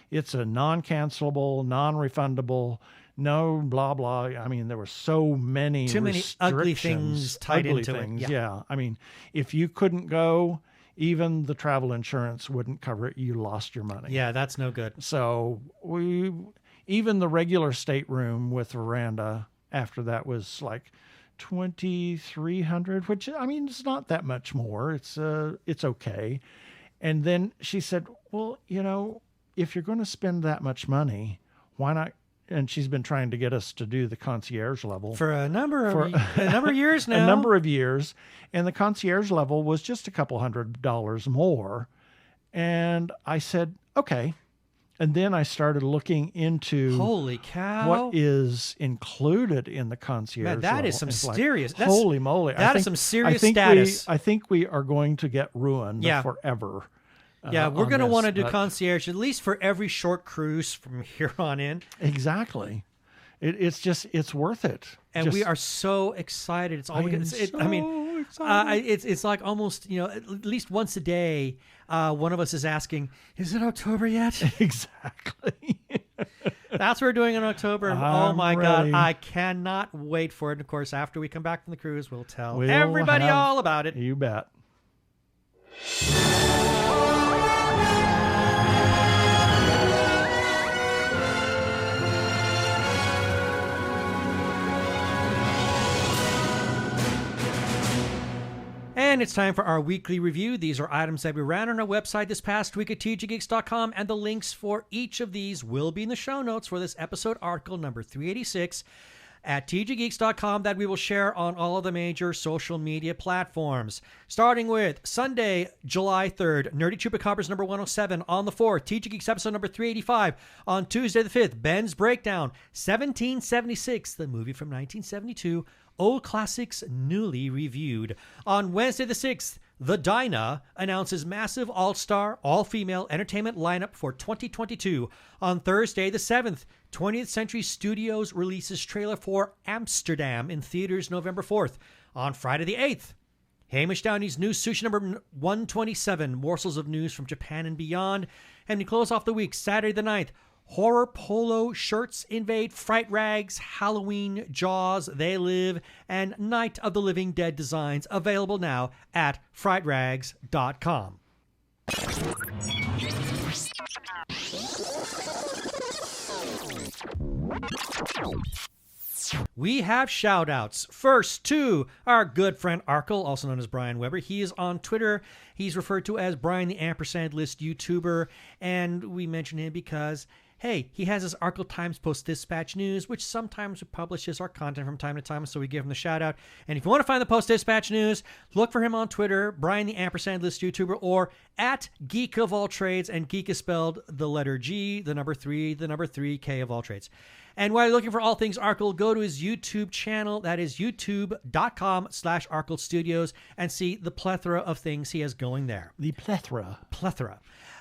It's a non-cancelable, non-refundable, no blah blah. I mean, there were so many too many ugly things tied into it. Yeah. I mean, if you couldn't go, even the travel insurance wouldn't cover it. You lost your money. Yeah, that's no good. So even the regular stateroom with veranda after that was like $2,300, which, I mean, it's not that much more. It's okay. And then she said, well, if you're going to spend that much money, why not and she's been trying to get us to do the concierge level for a number of years now. A number of years, and the concierge level was just a couple $100 more. And I said, okay. And then I started looking into holy cow, what is included in the concierge Man, that level. is some It's like, serious. Holy moly! That is some serious status. I think we are going to get ruined forever. Yeah, we're going to want to do but concierge at least for every short cruise from here on in. Exactly. It's worth it. And we are so excited. It's all excited. It's like almost, at least once a day, one of us is asking, is it October yet? Exactly. That's what we're doing in October. Oh my God. I cannot wait for it. And of course, after we come back from the cruise, we'll tell everybody all about it. You bet. And it's time for our weekly review. These are items that we ran on our website this past week at tggeeks.com, and the links for each of these will be in the show notes for this episode article number 386 at tggeeks.com that we will share on all of the major social media platforms. Starting with Sunday, July 3rd, Nerdy Chupacabras number 107. On the 4th, TG Geeks episode number 385. On Tuesday the 5th, Ben's Breakdown, 1776, the movie from 1972. Old classics newly reviewed. On Wednesday the 6th, The Dinah announces massive all-star, all-female entertainment lineup for 2022. On Thursday the 7th, 20th Century Studios releases trailer for Amsterdam in theaters November 4th. On Friday the 8th, Hamish Downey's new sushi number 127, morsels of news from Japan and beyond. And we close off the week, Saturday the 9th, Horror polo shirts invade Fright Rags, Halloween, Jaws, They Live, and Night of the Living Dead designs available now at frightrags.com. We have shout-outs. First to our good friend Arkle, also known as Brian Weber. He is on Twitter. He's referred to as Brian the Ampersand List YouTuber, and we mention him because, hey, he has his Arkle Times Post-Dispatch News, which sometimes publishes our content from time to time, so we give him the shout-out. And if you want to find the Post-Dispatch News, look for him on Twitter, Brian the Ampersand List YouTuber, or at Geek of All Trades, and Geek is spelled the letter G, the number 3, the number 3, K of All Trades. And while you're looking for all things Arkle, go to his YouTube channel. That is youtube.com/Arkle Studios, and see the plethora of things he has going there. The plethora.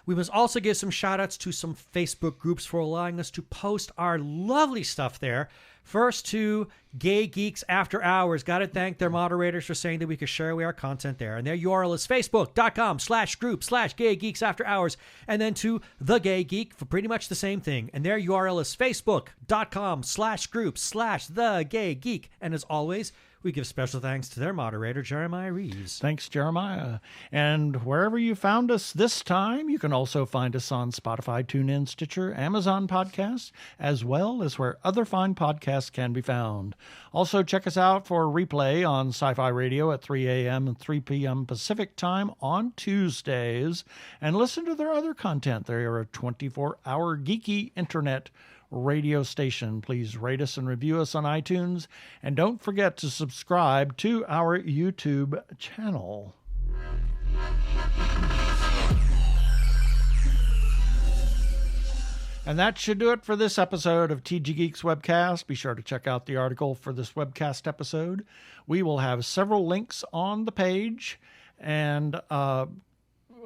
We must also give some shout-outs to some Facebook groups for allowing us to post our lovely stuff there. First to Gay Geeks After Hours. Got to thank their moderators for saying that we could share away our content there. And their URL is facebook.com/group/Gay Geeks After Hours. And then to The Gay Geek for pretty much the same thing. And their URL is facebook.com/group/The Gay Geek. And as always, we give special thanks to their moderator, Jeremiah Reeves. Thanks, Jeremiah. And wherever you found us this time, you can also find us on Spotify, TuneIn, Stitcher, Amazon Podcasts, as well as where other fine podcasts can be found. Also, check us out for a replay on Sci-Fi Radio at 3 a.m. and 3 p.m. Pacific Time on Tuesdays. And listen to their other content. They are a 24-hour geeky internet radio station. Please rate us and review us on iTunes, and don't forget to subscribe to our YouTube channel. And that should do it for this episode of TG Geeks Webcast. Be sure to check out the article for this webcast episode. We will have several links on the page and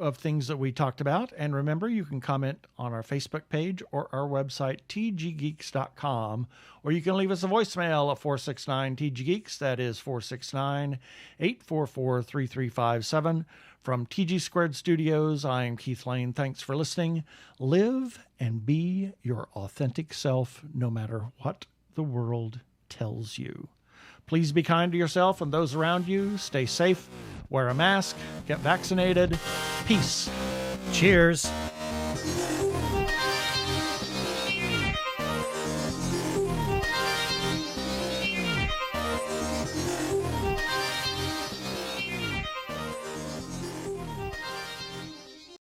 of things that we talked about. And remember, you can comment on our Facebook page or our website, tggeeks.com, or you can leave us a voicemail at 469-TG-GEEKS. That is 469-844-3357. From TG Squared Studios, I am Keith Lane. Thanks for listening. Live and be your authentic self, no matter what the world tells you. Please be kind to yourself and those around you. Stay safe. Wear a mask. Get vaccinated. Peace. Cheers.